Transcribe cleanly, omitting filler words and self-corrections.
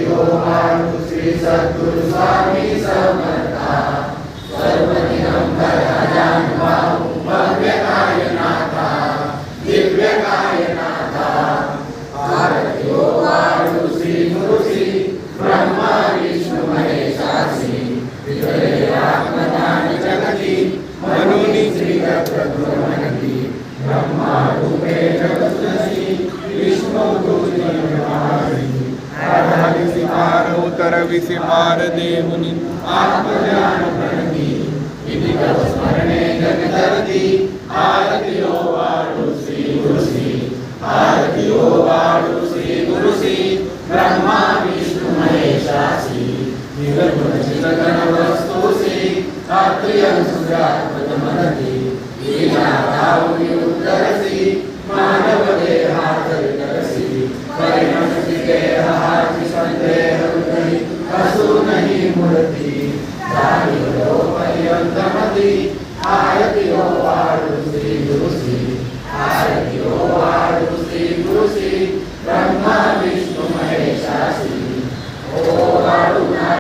श्री सद्गुरु स्वामी समर्था सर्वनिरंतर अजानुभाव भव्य कायनाथा दिव्य कायनाथा आरती ओ वाळू श्री गुरु श्री ब्रह्मा विष्णु महेशासी विजय आत्मज्ञान जगती मनुनी श्री दत्तगुरु मनती ब्रह्मा रूपे जगतसी विष्णु उतरविसी मार देवनी आत्मज्ञान प्रणती विधि स्मरणे जगदर्दी आरती ओ वाळू श्री गुरु श्री आरती ओ वाळू श्री गुरु श्री ब्रह्मा विष्णु महेशासी निर्गुण चितगण वस्तुसी तात्रियं सुजात मनती लीला भावनी उतरसी मानव देहातरसी परिणमती देह हाती संदेह उतरी असु नहीं मूर्ति जानी लो पर्यंतमती आरती ओ वाळू श्री गुरु श्री आरती ओ